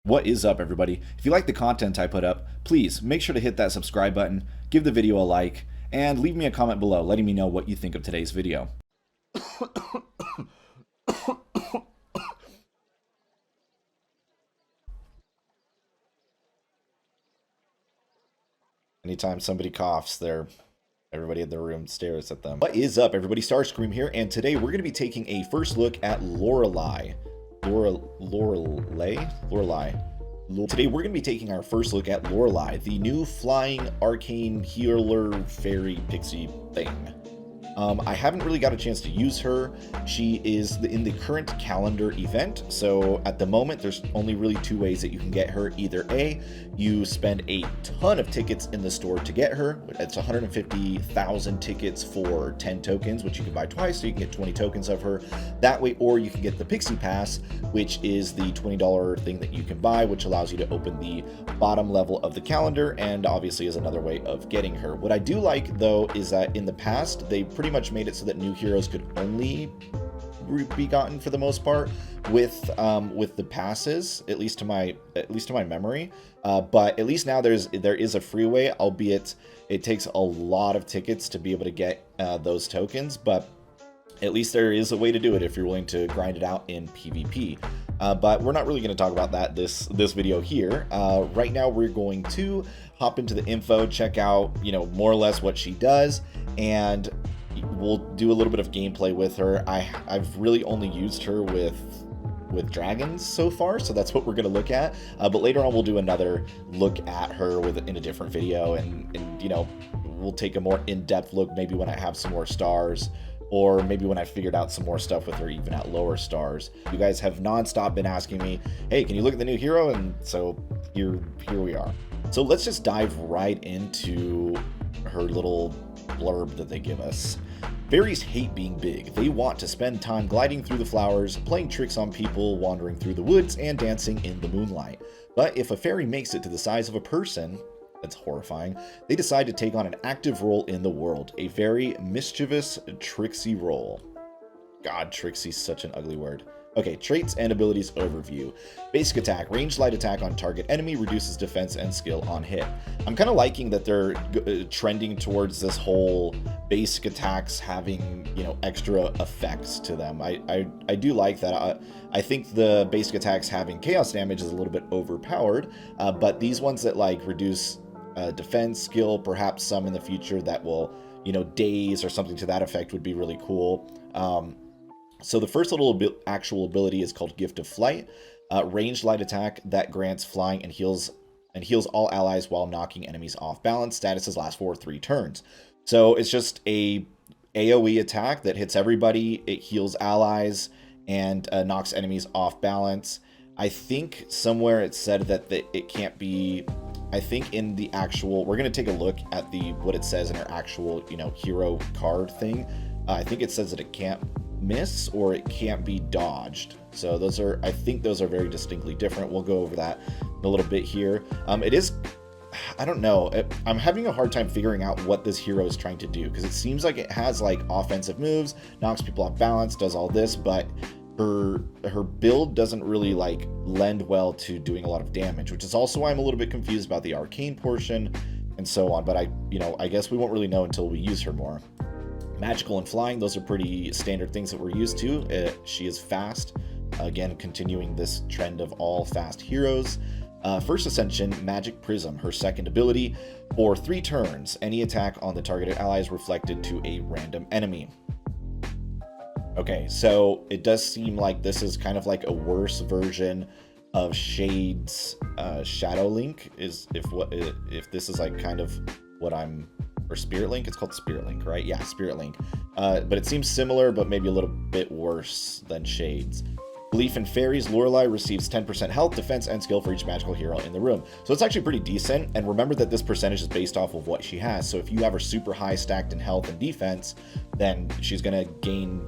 What is up, everybody? If you like the content I put up, please make sure to hit that subscribe button, give the video a like, and leave me a comment below letting me know what you think of today's video. Anytime somebody coughs, everybody in the room stares at them. What is up, everybody? STARSKREAM here, and today we're going to be taking a first look at Lorelei. Lorelei? Today we're going to be taking our first look at Lorelei, the new flying arcane healer fairy pixie thing. I haven't really got a chance to use her. She is in the current calendar event, so at the moment there's only really two ways that you can get her. Either A, you spend a ton of tickets in the store to get her. It's 150,000 tickets for 10 tokens, which you can buy twice, so you can get 20 tokens of her that way, or you can get the Pixie Pass, which is the $20 thing that you can buy, which allows you to open the bottom level of the calendar, and obviously is another way of getting her. What I do like, though, is that in the past, they pretty much made it so that new heroes could only be gotten for the most part with the passes, at least to my memory. But at least now there is a free way, albeit it takes a lot of tickets to be able to get those tokens, but at least there is a way to do it if you're willing to grind it out in PvP. But we're not really going to talk about that this video here. Right now we're going to hop into the info, check out, more or less what she does, and we'll do a little bit of gameplay with her. I've really only used her with dragons so far, so that's what we're going to look at. But later on we'll do another look at her in a different video, and we'll take a more in-depth look maybe when I have some more stars, or maybe when I figured out some more stuff with her even at lower stars. You guys have non-stop been asking me, hey, can you look at the new hero? And so here we are. So let's just dive right into her little blurb that they give us. Fairies hate being big. They want to spend time gliding through the flowers, playing tricks on people, wandering through the woods, and dancing in the moonlight. But if a fairy makes it to the size of a person, that's horrifying, they decide to take on an active role in the world. A very mischievous, tricksy role. God, tricksy's such an ugly word. Okay, traits and abilities overview. Basic attack, ranged light attack on target enemy, reduces defense and skill on hit. I'm kind of liking that they're trending towards this whole basic attacks having, extra effects to them. I do like that. I think the basic attacks having chaos damage is a little bit overpowered, but these ones that reduce defense, skill, perhaps some in the future that will, daze or something to that effect would be really cool. So the first little actual ability is called Gift of Flight, ranged light attack that grants flying and heals all allies while knocking enemies off balance. Statuses last for 3 turns. So it's just a AoE attack that hits everybody. It heals allies and knocks enemies off balance. I think somewhere it said that it can't be. I think in the actual, we're going to take a look at what it says in our actual, hero card thing. I think it says that it can't miss or it can't be dodged. So I think those are very distinctly different. We'll go over that in a little bit here. It is, I don't know. I'm having a hard time figuring out what this hero is trying to do, because it seems like it has offensive moves, knocks people off balance, does all this, but her build doesn't really lend well to doing a lot of damage, which is also why I'm a little bit confused about the arcane portion and so on. But I guess we won't really know until we use her more. Magical and flying, those are pretty standard things that we're used to. She is fast, again continuing this trend of all fast heroes. First ascension, Magic Prism, her second ability. For 3 turns, any attack on the targeted ally is reflected to a random enemy. Okay, so it does seem like this is kind of a worse version of Shade's Shadow Link, if this is kind of what I'm, or Spirit Link. It's called Spirit Link, right? Yeah, Spirit Link. But it seems similar, but maybe a little bit worse than Shade's. Belief in Fairies, Lorelei receives 10% health, defense, and skill for each magical hero in the room. So it's actually pretty decent, and remember that this percentage is based off of what she has. So if you have her super high stacked in health and defense, then she's going to gain,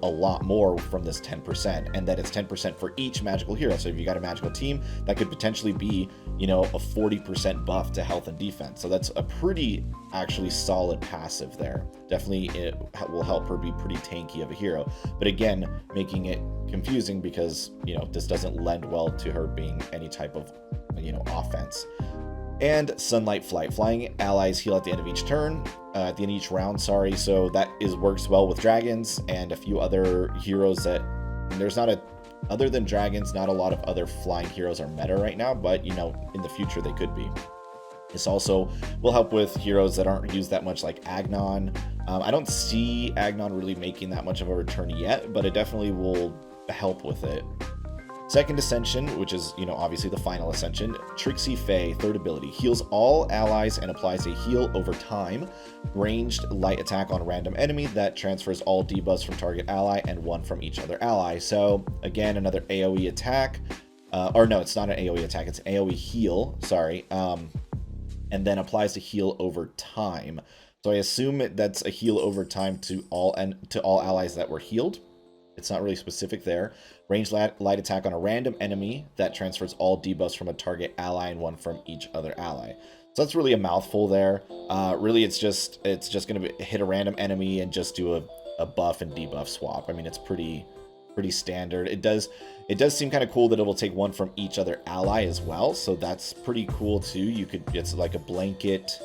a lot more from this 10%, and that it's 10% for each magical hero. So if you got a magical team, that could potentially be, you know, a 40% buff to health and defense. So that's a pretty actually solid passive there. Definitely it will help her be pretty tanky of a hero, but again, making it confusing because, you know, this doesn't lend well to her being any type of, you know, offense. And Sunlight Flight. Flying allies heal at the end of each turn, at the end of each round, sorry. So that works well with dragons and a few other heroes that there's not a, other than dragons, not a lot of other flying heroes are meta right now, but you know, in the future they could be. This also will help with heroes that aren't used that much, like Agnon. I don't see Agnon really making that much of a return yet, but it definitely will help with it. Second Ascension, which is, you know, obviously the final Ascension, Trixie Fae, third ability, heals all allies and applies a heal over time, ranged light attack on random enemy that transfers all debuffs from target ally and one from each other ally. So again, another AoE attack, or no, it's not an AoE attack, it's an AoE heal, sorry, and then applies a heal over time. So I assume that's a heal over time to all allies that were healed. It's not really specific there. Ranged light attack on a random enemy that transfers all debuffs from a target ally and one from each other ally. So that's really a mouthful there. Really, it's just going to hit a random enemy and just do a buff and debuff swap. I mean, it's pretty standard. It does seem kind of cool that it will take one from each other ally as well. So that's pretty cool too. It's like a blanket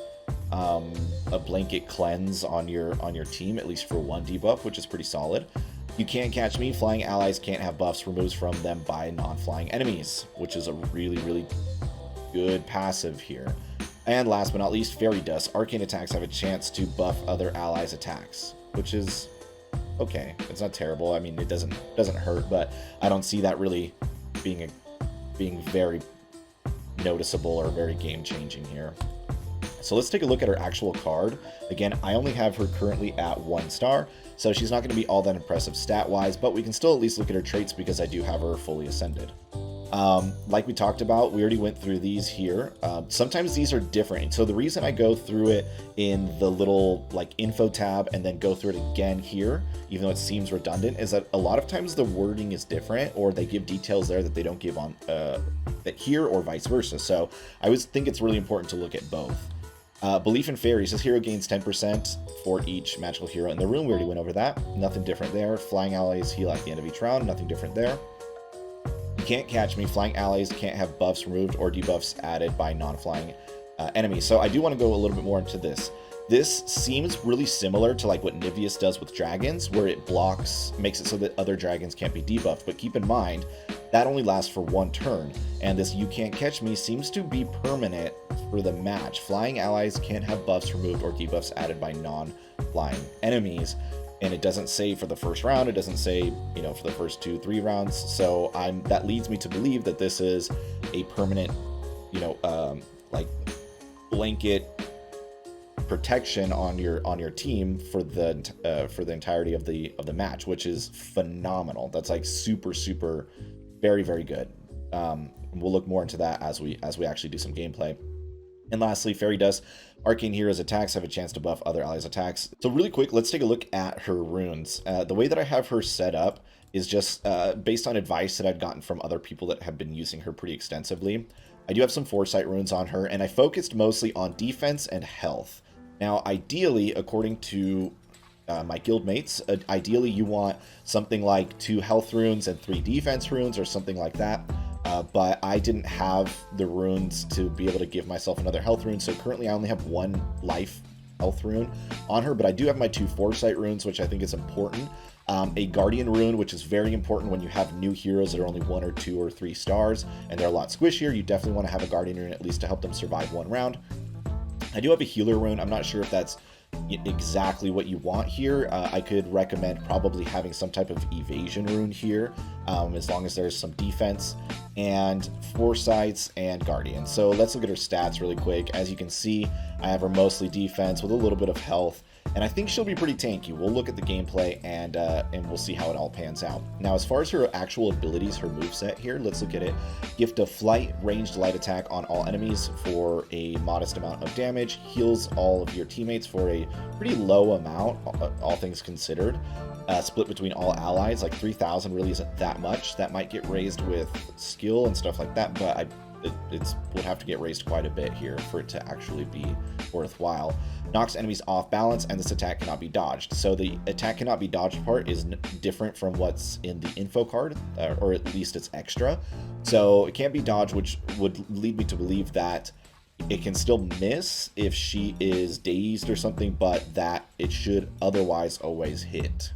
cleanse on your team, at least for one debuff, which is pretty solid. You Can't Catch Me. Flying allies can't have buffs removed from them by non-flying enemies, which is a really, really good passive here. And last but not least, Fairy Dust. Arcane attacks have a chance to buff other allies' attacks, which is okay. It's not terrible. I mean, it doesn't hurt, but I don't see that really being very noticeable or very game-changing here. So let's take a look at her actual card. Again, I only have her currently at 1 star, so she's not going to be all that impressive stat-wise, but we can still at least look at her traits because I do have her fully ascended. Like we talked about, we already went through these here. Sometimes these are different. So the reason I go through it in the little like info tab and then go through it again here, even though it seems redundant, is that a lot of times the wording is different, or they give details there that they don't give on that here, or vice versa. So I always think it's really important to look at both. Belief in Fairies. This hero gains 10% for each magical hero in the room. We already went over that. Nothing different there. Flying allies heal at the end of each round. Nothing different there. You Can't Catch Me. Flying allies can't have buffs removed or debuffs added by non-flying enemies. So I do want to go a little bit more into this. This seems really similar to like what Niveous does with dragons, where it makes it so that other dragons can't be debuffed. But keep in mind, that only lasts for 1 turn, and this You Can't Catch Me seems to be permanent for the match. Flying allies can't have buffs removed or debuffs added by non-flying enemies, and it doesn't say for the first round, it doesn't say, you know, for the first 2-3 rounds. So that leads me to believe that this is a permanent, you know, like blanket protection on your team for the entirety of the match, which is phenomenal. That's like super very, very good. We'll look more into that as we actually do some gameplay. And lastly, Fairy Dust. Arcane heroes' attacks have a chance to buff other allies' attacks. So really quick, let's take a look at her runes. The way that I have her set up is just based on advice that I've gotten from other people that have been using her pretty extensively. I do have some Foresight runes on her, and I focused mostly on defense and health. Now, ideally, according to my guildmates, ideally you want something like 2 health runes and 3 defense runes or something like that. But I didn't have the runes to be able to give myself another health rune, so currently I only have 1 life health rune on her, but I do have my 2 Foresight runes, which I think is important. A Guardian rune, which is very important when you have new heroes that are only 1 or 2 or 3 stars, and they're a lot squishier. You definitely want to have a Guardian rune at least to help them survive 1 round. I do have a Healer rune. I'm not sure if that's exactly what you want here. I could recommend probably having some type of evasion rune here, as long as there's some defense, and Foresights and Guardian. So let's look at her stats really quick. As you can see, I have her mostly defense with a little bit of health, and I think she'll be pretty tanky. We'll look at the gameplay and we'll see how it all pans out. Now, as far as her actual abilities, her moveset here, let's look at it. Gift of Flight, ranged light attack on all enemies for a modest amount of damage, heals all of your teammates for a pretty low amount, all things considered. Split between all allies, like 3,000 really isn't that much. That might get raised with skill and stuff like that, but it would have to get raised quite a bit here for it to actually be worthwhile. Knocks enemies off balance, and this attack cannot be dodged. So the attack cannot be dodged part is different from what's in the info card, or at least it's extra. So it can't be dodged, which would lead me to believe that it can still miss if she is dazed or something, but that it should otherwise always hit.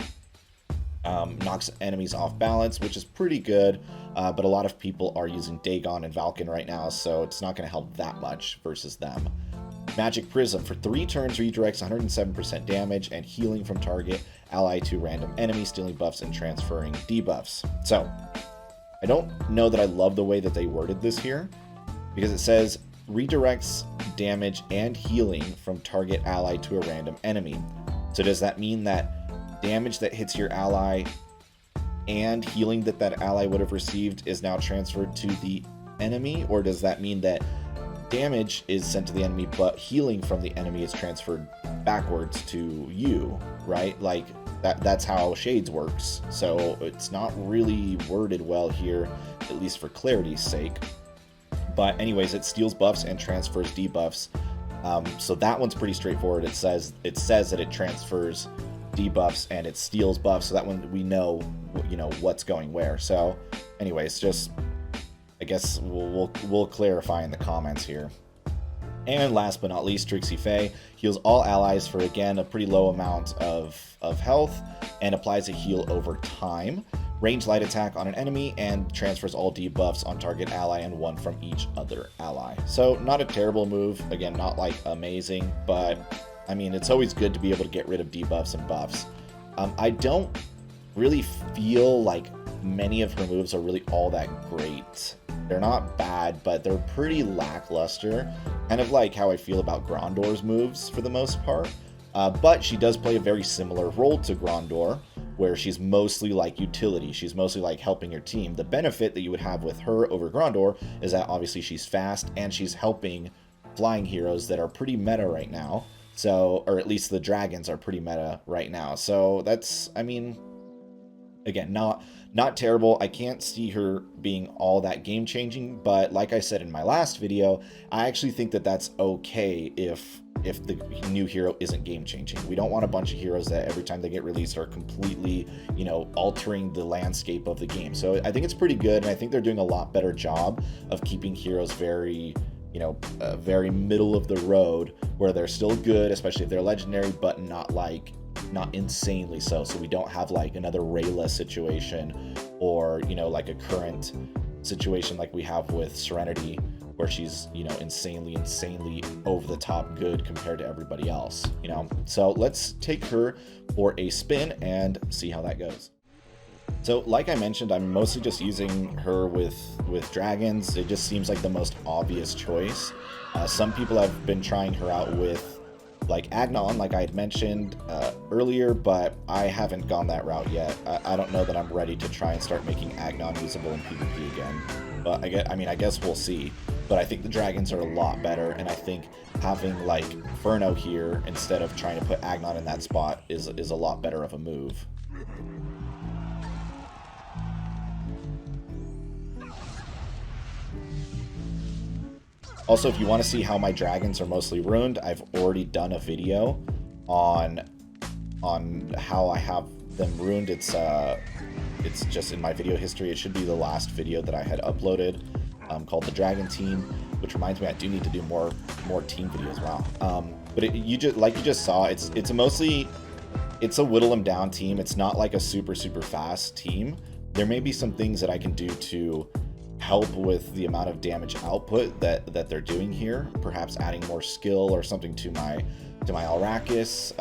Knocks enemies off balance, which is pretty good, but a lot of people are using Dagon and Valken right now, so it's not going to help that much versus them. Magic Prism, for 3 turns, redirects 107% damage and healing from target ally to random enemy, stealing buffs and transferring debuffs. So, I don't know that I love the way that they worded this here, because it says redirects damage and healing from target ally to a random enemy. So does that mean that damage that hits your ally and healing that that ally would have received is now transferred to the enemy? Or does that mean that damage is sent to the enemy, but healing from the enemy is transferred backwards to you, right? Like that's how Shades works. So it's not really worded well here, at least for clarity's sake. But anyways, it steals buffs and transfers debuffs. So that one's pretty straightforward. It says that it transfers debuffs and it steals buffs, so that one we know, what's going where. So anyways, just I guess we'll clarify in the comments here. And last but not least, Trixie Faye heals all allies for, again, a pretty low amount of health and applies a heal over time. Range light attack on an enemy and transfers all debuffs on target ally and 1 from each other ally. So not a terrible move. Again, not like amazing, but I mean, it's always good to be able to get rid of debuffs and buffs. I don't really feel like many of her moves are really all that great. They're not bad, but they're pretty lackluster. Kind of like how I feel about Grandor's moves for the most part. But she does play a very similar role to Grandor, where she's mostly like utility. She's mostly like helping your team. The benefit that you would have with her over Grandor is that obviously she's fast and she's helping flying heroes that are pretty meta right now. So, or at least the dragons are pretty meta right now. So that's, I mean, again, not terrible. I can't see her being all that game changing, but like I said in my last video, I actually think that that's okay if the new hero isn't game changing. We don't want a bunch of heroes that every time they get released are completely, altering the landscape of the game. So I think it's pretty good, and I think they're doing a lot better job of keeping heroes very, very middle of the road, where they're still good, especially if they're legendary, but not insanely so. So we don't have like another Rayla situation, or like a current situation like we have with Serenity, where she's insanely over the top good compared to everybody else. So let's take her for a spin and see how that goes. So like I mentioned, I'm mostly just using her with dragons. It just seems like the most obvious choice. Some people have been trying her out with like Agnon, like I had mentioned earlier, but I haven't gone that route yet. I don't know that I'm ready to try and start making Agnon usable in PvP again. But I guess we'll see. But I think the dragons are a lot better, and I think having like Ferno here instead of trying to put Agnon in that spot is a lot better of a move. Also, if you want to see how my dragons are mostly ruined, I've already done a video on how I have them ruined. It's just in my video history. It should be the last video that I had uploaded, called the Dragon Team, which reminds me I do need to do more team videos. Wow. But you just saw, it's a whittle them down team. It's not like a super fast team. There may be some things that I can do to help with the amount of damage output that they're doing here, perhaps adding more skill or something to my Alrakis,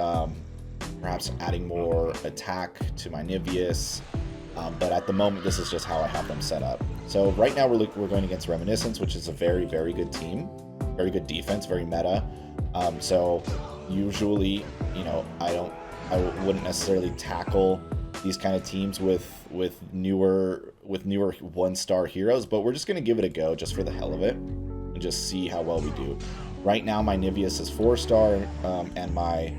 perhaps adding more attack to my Niveous, but at the moment this is just how I have them set up. So right now we're going against Reminiscence, which is a very good team, very good defense, very meta. So usually, you know, I wouldn't necessarily tackle these kind of teams with newer 1-star heroes, but we're just gonna give it a go just for the hell of it and just see how well we do. Right now, my Niveous is 4-star, and my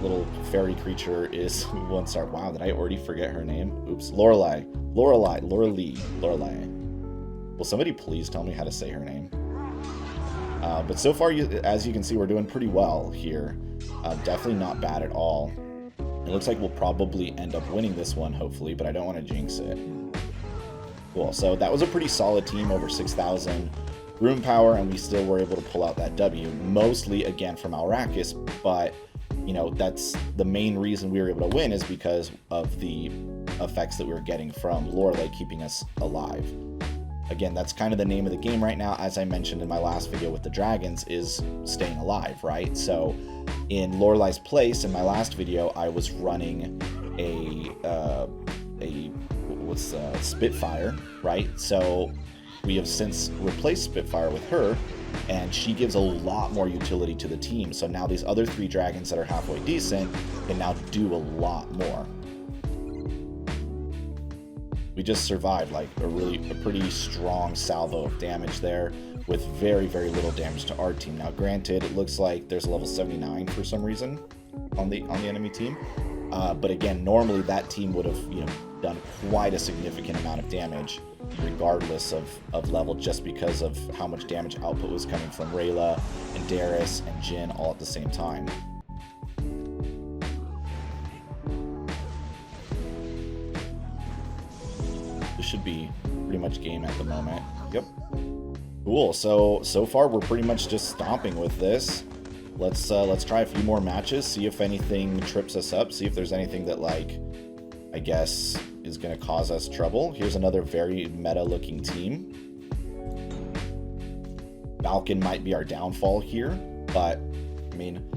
little fairy creature is 1-star. Wow, did I already forget her name? Oops, Lorelei. Lorelei. Will somebody please tell me how to say her name? But so far, as you can see, we're doing pretty well here. Definitely not bad at all. It looks like we'll probably end up winning this one, hopefully, but I don't want to jinx it. Cool, so that was a pretty solid team, over 6,000 rune power, and we still were able to pull out that W, mostly, again, from Alrakis, but, you know, that's the main reason we were able to win is because of the effects that we were getting from Lorelei keeping us alive. Again, that's kind of the name of the game right now, as I mentioned in my last video with the dragons, is staying alive, right? So in Lorelei's place, in my last video, I was running a Spitfire, right? So we have since replaced Spitfire with her, and she gives a lot more utility to the team. So now these other 3 dragons that are halfway decent can now do a lot more. We just survived like a pretty strong salvo of damage there with very, very little damage to our team. Now, granted, it looks like there's a level 79 for some reason on the enemy team. But again, normally that team would have, you know, done quite a significant amount of damage regardless of level, just because of how much damage output was coming from Rayla and Darius and Jin all at the same time. This should be pretty much game at the moment. Yep. Cool. So far we're pretty much just stomping with this. Let's try a few more matches, see if anything trips us up, see if there's anything that, like, I guess is going to cause us trouble. Here's another very meta looking team. Falcon might be our downfall here, but I mean,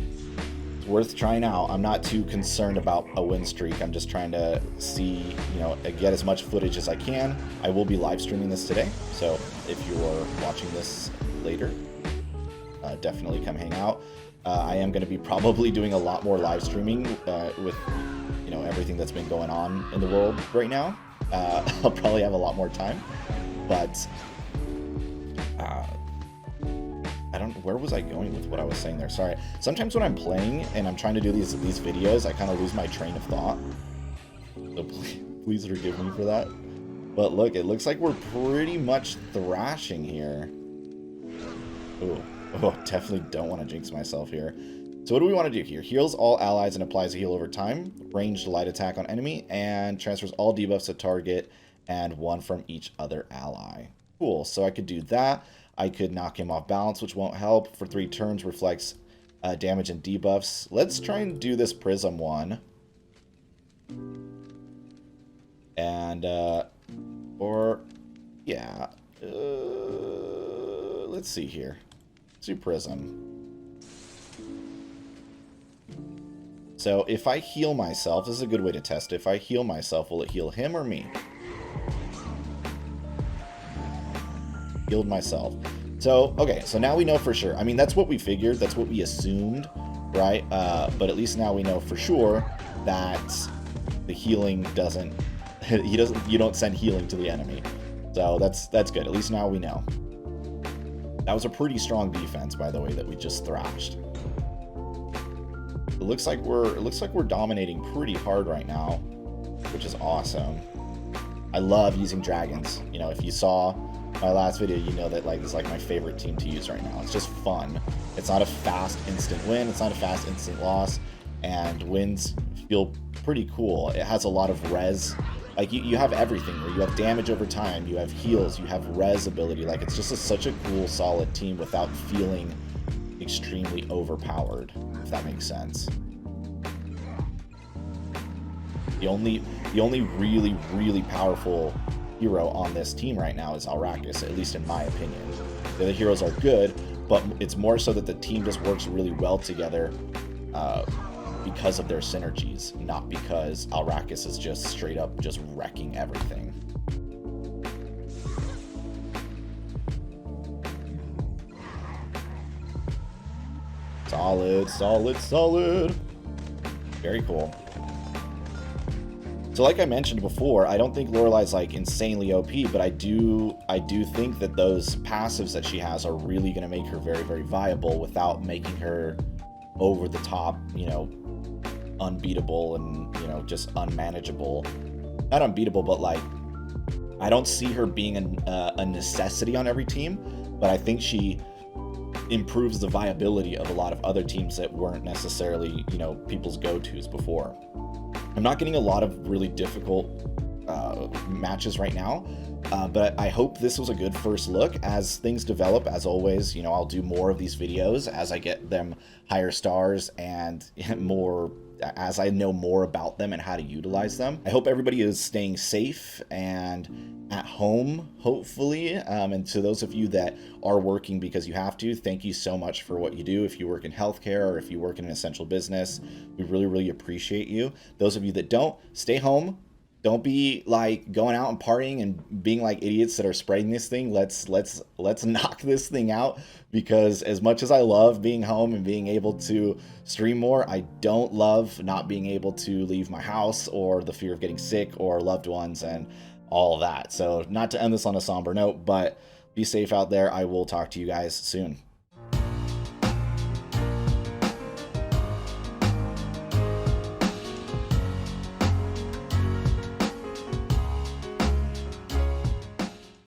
it's worth trying out. I'm not too concerned about a win streak. I'm just trying to see, you know, get as much footage as I can. I will be live streaming this today, so if you're watching this later, definitely come hang out. I am going to be probably doing a lot more live streaming with, you know, everything that's been going on in the world right now. I'll probably have a lot more time, but I don't, where was I going with what I was saying there? Sorry. Sometimes when I'm playing and I'm trying to do these videos, I kind of lose my train of thought. So please forgive me for that. But look, it looks like we're pretty much thrashing here. Ooh. Oh, definitely don't want to jinx myself here. So what do we want to do here? Heals all allies and applies a heal over time. Ranged light attack on enemy. And transfers all debuffs to target and 1 from each other ally. Cool. So I could do that. I could knock him off balance, which won't help. For 3 turns, reflects damage and debuffs. Let's try and do this Prism one. And, let's see here. Let's do Prism. So if I heal myself, this is a good way to test it. If I heal myself, will it heal him or me? Healed myself. So, okay, so now we know for sure. I mean, that's what we figured. That's what we assumed, right? But at least now we know for sure that the healing doesn't... you don't send healing to the enemy. So that's good. At least now we know. That was a pretty strong defense, by the way, that we just thrashed. It looks like we're dominating pretty hard right now, which is awesome. I love using dragons. You know, if you saw my last video, you know that it's like my favorite team to use right now. It's just fun. It's not a fast instant win. It's not a fast instant loss, and wins feel pretty cool. It has a lot of res. Like, you have everything, where you have damage over time, you have heals, you have res ability. Like, it's just such a cool, solid team without feeling extremely overpowered, if that makes sense. The only really, really powerful hero on this team right now is Alrakis, at least in my opinion. The other heroes are good, but it's more so that the team just works really well together because of their synergies, not because Alrakis is just straight up just wrecking everything. Solid, solid, solid. Very cool. So like I mentioned before, I don't think Lorelei's like insanely OP, but I do think that those passives that she has are really going to make her very, very viable without making her over the top, you know, unbeatable and, you know, just unmanageable. Not unbeatable, but like, I don't see her being a necessity on every team, but I think she improves the viability of a lot of other teams that weren't necessarily, you know, people's go-tos before. I'm not getting a lot of really difficult matches right now, but I hope this was a good first look. As things develop, as always, you know, I'll do more of these videos as I get them higher stars and more as I know more about them and how to utilize them. I hope everybody is staying safe and at home, hopefully. And to those of you that are working because you have to, thank you so much for what you do. If you work in healthcare or if you work in an essential business, we really, really appreciate you. Those of you that don't, stay home. Don't be like going out and partying and being like idiots that are spreading this thing. Let's knock this thing out, because as much as I love being home and being able to stream more, I don't love not being able to leave my house or the fear of getting sick or loved ones and all of that. So not to end this on a somber note, but be safe out there. I will talk to you guys soon.